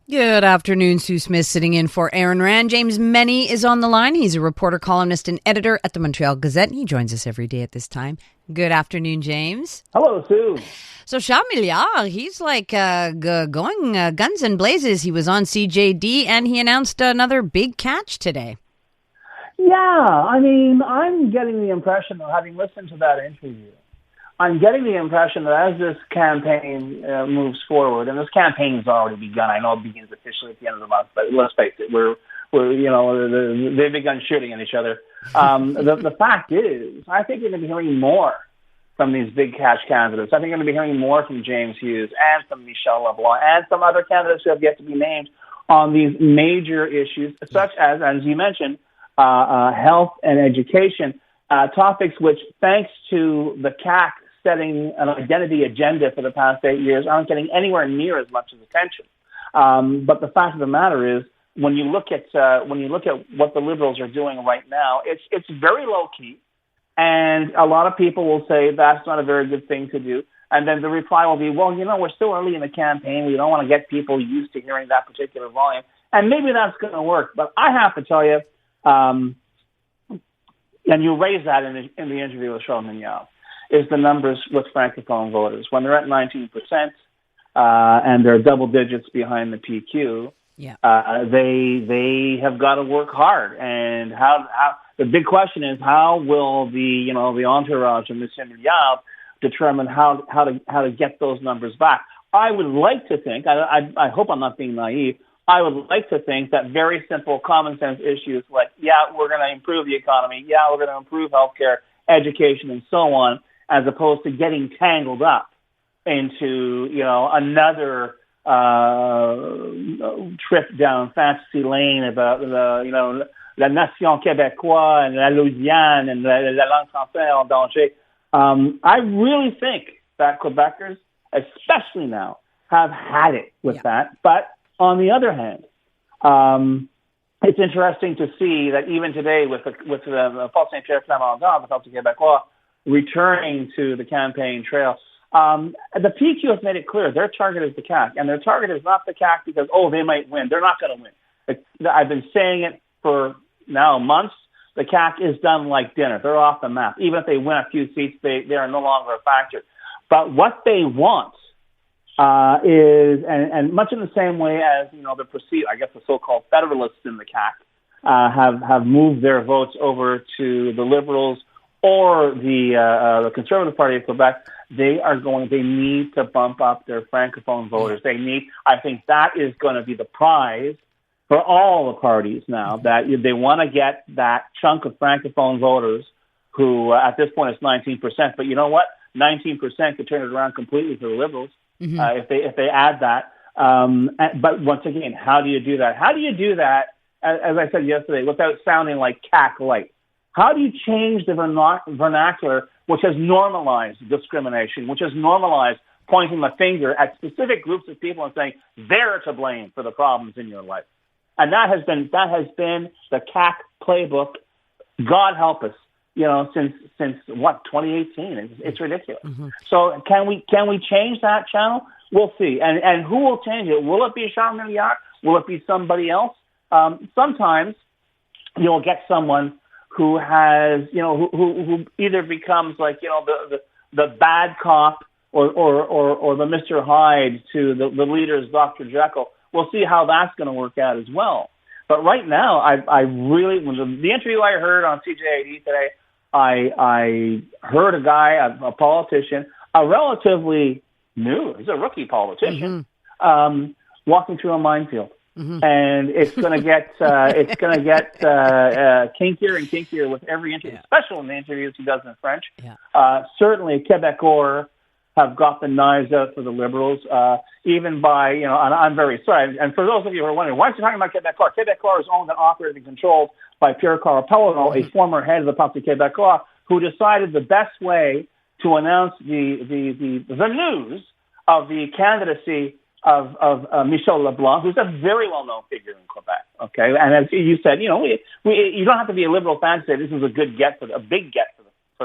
Good afternoon, Sue Smith sitting in for Aaron Rand. James Mennie is on the line. He's a reporter, columnist, and editor at the Montreal Gazette, and he joins us every day at this time. Good afternoon, James. Hello, Sue. So Charles Milliard, he's like going guns and blazes. He was on CJAD, and he announced another big catch today. Yeah, I mean, I'm getting the impression, having listened to that interview, I'm getting the impression that as this campaign moves forward, and this campaign has already begun. I know it begins officially at the end of the month, but let's face it, they've begun shooting at each other. The fact is, I think you're going to be hearing more from these big cash candidates. I think you're going to be hearing more from James Hughes and from Michel LeBlanc and some other candidates who have yet to be named on these major issues, such as you mentioned, health and education, topics which, thanks to the CAQ setting an identity agenda for the past 8 years, aren't getting anywhere near as much as attention. But the fact of the matter is, when you look at what the Liberals are doing right now, it's very low key, and a lot of people will say that's not a very good thing to do. And then the reply will be, well, we're still early in the campaign. We don't want to get people used to hearing that particular volume, and maybe that's going to work. But I have to tell you, and you raised that in the interview with Charles Milliard, is the numbers with Francophone voters. When they're at 19%, and they're double digits behind the PQ, they have got to work hard. And how the big question is, how will the entourage of M. Milliard determine how to get those numbers back? I would like to think, I hope I'm not being naive, I would like to think that very simple common sense issues like, we're going to improve the economy, we're going to improve healthcare, education, and so on, as opposed to getting tangled up into, another trip down fantasy lane about la nation québécoise and la Louisiane and la langue française en danger. I really think that Quebecers, especially now, have had it with that. But on the other hand, it's interesting to see that even today with the Paul Saint-Pierre Plamondon, the Parti québécois, returning to the campaign trail, the PQ has made it clear their target is the CAQ, and their target is not the CAQ because, they might win. They're not going to win. I've been saying it for now months. The CAQ is done like dinner. They're off the map. Even if they win a few seats, they are no longer a factor. But what they want is, and much in the same way as, the so-called Federalists in the CAQ have moved their votes over to the Liberals or the Conservative Party of Quebec, they need to bump up their Francophone voters. I think that is going to be the prize for all the parties now, that they want to get that chunk of Francophone voters who, at this point, is 19%. But you know what? 19% could turn it around completely for the Liberals if they add that. But once again, how do you do that? How do you do that, as I said yesterday, without sounding like CAQ light? How do you change the vernacular which has normalized discrimination, which has normalized pointing the finger at specific groups of people and saying they're to blame for the problems in your life? And that has been the CAQ playbook. God help us, since what, 2018? It's ridiculous. So can we change that channel? We'll see. And who will change it? Will it be Charles Milliard? Will it be somebody else? Sometimes you'll get someone who has, who either becomes like, the bad cop or the Mr. Hyde to the leader's Dr. Jekyll. We'll see how that's going to work out as well. But right now, I really, the interview I heard on CJAD today, I heard a guy, a politician, a relatively new, he's a rookie politician, walking through a minefield. And it's going to get kinkier and kinkier with every interview, especially in the interviews he does in French. Certainly, Quebecers have got the knives out for the Liberals, even by, and I'm very sorry. And for those of you who are wondering, why is he talking about Quebecor? Quebecor is owned and operated and controlled by Pierre-Carl Pelleneau, a former head of the Parti Québécois, who decided the best way to announce the news of the candidacy of Michel LeBlanc, who's a very well-known figure in Quebec. Okay, and as you said, you don't have to be a Liberal fan to say this is a big get for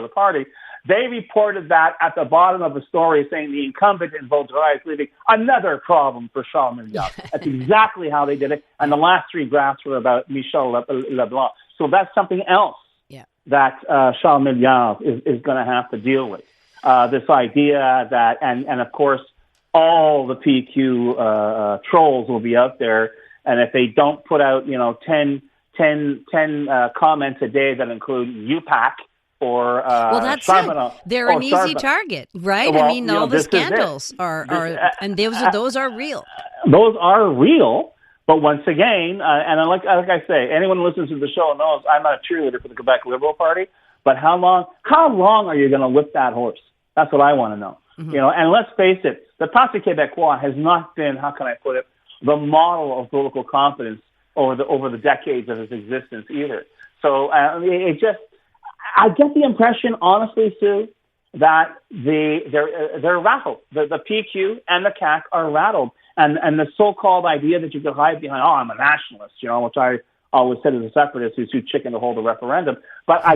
the party. They reported that at the bottom of the story, saying the incumbent in Vaudreuil is leaving. Another problem for Charles Milliard. That's exactly how they did it. And the last three graphs were about Michel Leblanc. So that's something else that Charles Milliard is going to have to deal with. This idea that, and of course, all the PQ trolls will be out there. And if they don't put out, 10 comments a day that include UPAC or well, that's Charbonneau, it. They're an easy target, right? Well, I mean, all the scandals are and those are real. Those are real. But once again, and like I say, anyone who listens to the show knows I'm not a cheerleader for the Quebec Liberal Party. But how long are you going to whip that horse? That's what I want to know. Mm-hmm. And let's face it, the Parti Québécois has not been, how can I put it, the model of political confidence over the decades of its existence either. So I get the impression, honestly, Sue, that they're rattled. The PQ and the CAQ are rattled, and the so-called idea that you could hide behind, I'm a nationalist, which I always said as a separatist who's too chicken to hold a referendum. But I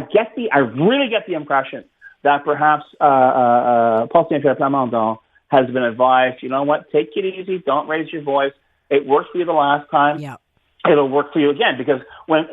really get the impression that perhaps Paul Saint-Pierre Plamondon has been advised, take it easy, don't raise your voice. It worked for you the last time. Yeah. It'll work for you again, because when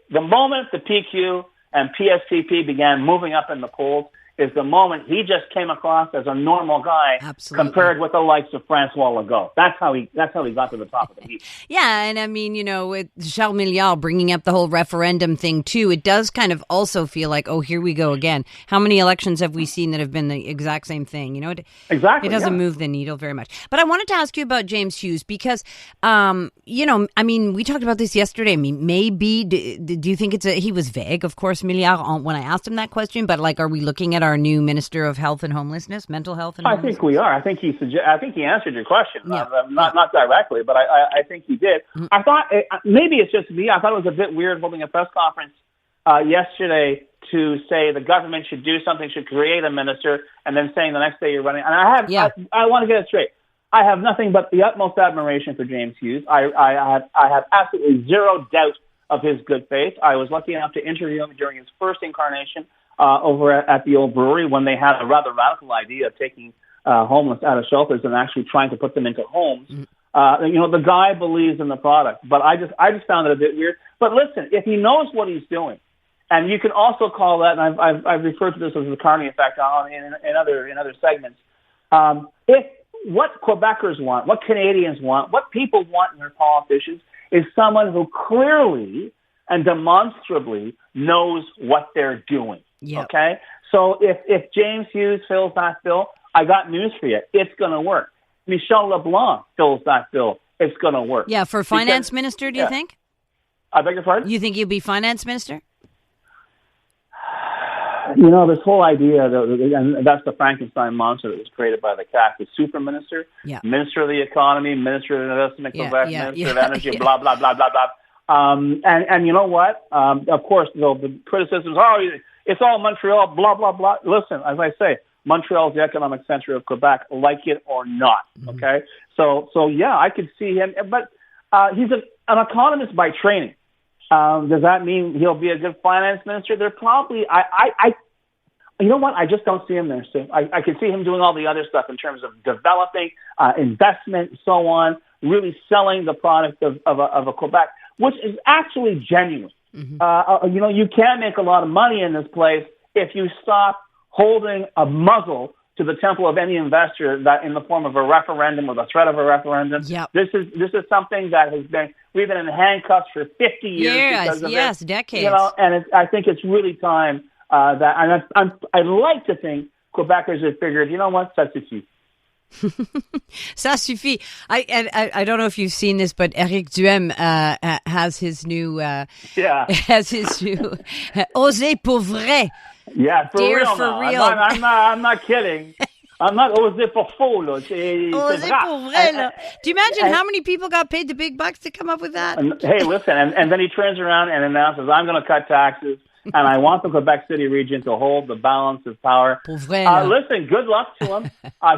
the moment the PQ and PSCP began moving up in the polls is the moment he just came across as a normal guy. Absolutely. Compared with the likes of Francois Legault. That's how he got to the top of the heap. Yeah, and I mean, with Charles Milliard bringing up the whole referendum thing too, it does kind of also feel like, oh, here we go again. How many elections have we seen that have been the exact same thing? Exactly. It doesn't move the needle very much. But I wanted to ask you about James Hughes because, we talked about this yesterday. I mean, maybe do you think he was vague, of course, Milliard, when I asked him that question, but are we looking at our new Minister of Health and Homelessness, Mental Health and Homelessness? I think we are. I think he answered your question. Yeah. Not directly, but I think he did. Mm-hmm. I thought maybe it's just me. I thought it was a bit weird holding a press conference yesterday to say the government should do something, should create a minister, and then saying the next day you're running. And I want to get it straight. I have nothing but the utmost admiration for James Hughes. I have absolutely zero doubt of his good faith. I was lucky enough to interview him during his first incarnation over at the old brewery when they had a rather radical idea of taking homeless out of shelters and actually trying to put them into homes. Mm-hmm. The guy believes in the product, but I just found it a bit weird. But listen, if he knows what he's doing, and you can also call that, and I've referred to this as the Carney effect in other segments. If what Quebecers want, what Canadians want, what people want in their politicians is someone who clearly and demonstrably knows what they're doing. Yep. Okay? So if James Hughes fills that bill, I got news for you. It's going to work. Michel Leblanc fills that bill. It's going to work. Yeah, for finance minister, do you think? I beg your pardon? You think he'll be finance minister? This whole idea, and that's the Frankenstein monster that was created by the CAQ, the super minister, Minister of the Economy, Minister of Investment, Quebec, Minister of Energy, blah, blah, blah, blah, blah. And you know what? Of course, the criticisms are, it's all Montreal, blah, blah, blah. Listen, as I say, Montreal is the economic center of Quebec, like it or not, okay? So I could see him, but he's an economist by training. Does that mean he'll be a good finance minister? They're probably, you know what? I just don't see him there. So I can see him doing all the other stuff in terms of developing investment and so on, really selling the product of a Quebec, which is actually genuine. Mm-hmm. You can't make a lot of money in this place if you stop holding a muzzle to the temple of any investor that in the form of a referendum or the threat of a referendum. Yep. This is something that we've been in handcuffs for 50 years. Yes, decades. And I think it's really time that, and I like to think Quebecers have figured, you know what, ça suffit. Ça suffit. I don't know if you've seen this, but Éric Duhem has his new Oser pour vrai. Yeah, for Dare real. For real. I'm not kidding. I'm not oser pour faux, là. Oser pour vrai, là. Do you imagine how many people got paid the big bucks to come up with that? Hey, listen, and then he turns around and announces, I'm going to cut taxes, and I want the Quebec City region to hold the balance of power. Pour vrai, listen, good luck to him.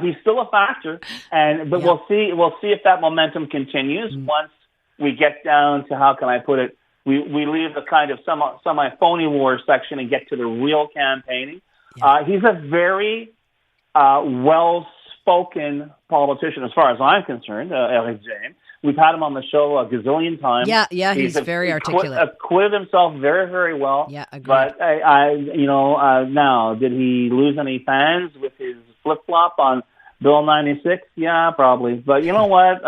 He's still a factor, but we'll see if that momentum continues once we get down to, how can I put it, we leave the kind of semi-phony war section and get to the real campaigning. Yeah. He's a very well-spoken politician, as far as I'm concerned, Eric James. We've had him on the show a gazillion times. Yeah, he's very articulate. Acquitted himself very, very well. Yeah, agreed. But now, did he lose any fans with his flip-flop on Bill 96? Yeah, probably. But you know what?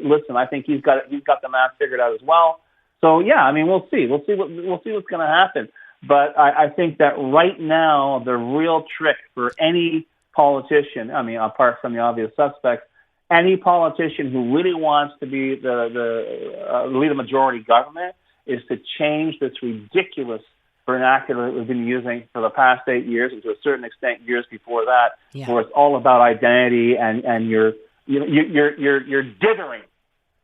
Listen, I think he's got the math figured out as well. So yeah, I mean, we'll see. We'll see what's going to happen. But I think that right now, the real trick for any politician, I mean, apart from the obvious suspects, any politician who really wants to be lead a majority government is to change this ridiculous vernacular that we've been using for the past 8 years, and to a certain extent years before that, where it's all about identity and you're dithering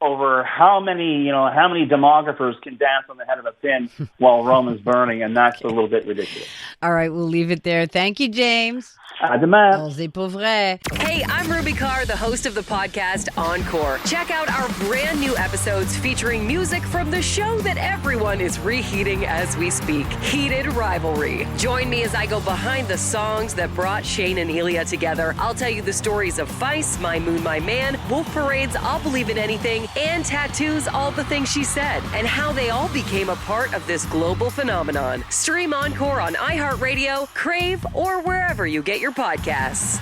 over how many demographers can dance on the head of a pin while Rome is burning, and that's a little bit ridiculous. All right, we'll leave it there. Thank you, James. À demain. C'est pour vrai. Hey, I'm Ruby Carr, the host of the podcast Encore. Check out our brand new episodes featuring music from the show that everyone is reheating as we speak, Heated Rivalry. Join me as I go behind the songs that brought Shane and Elia together. I'll tell you the stories of Feist, My Moon, My Man, Wolf Parade's I'll Believe in Anything, and Tattoos, All the Things She Said, and how they all became a part of this global phenomenon. Stream Encore on iHeartRadio, Crave, or wherever you get your podcasts.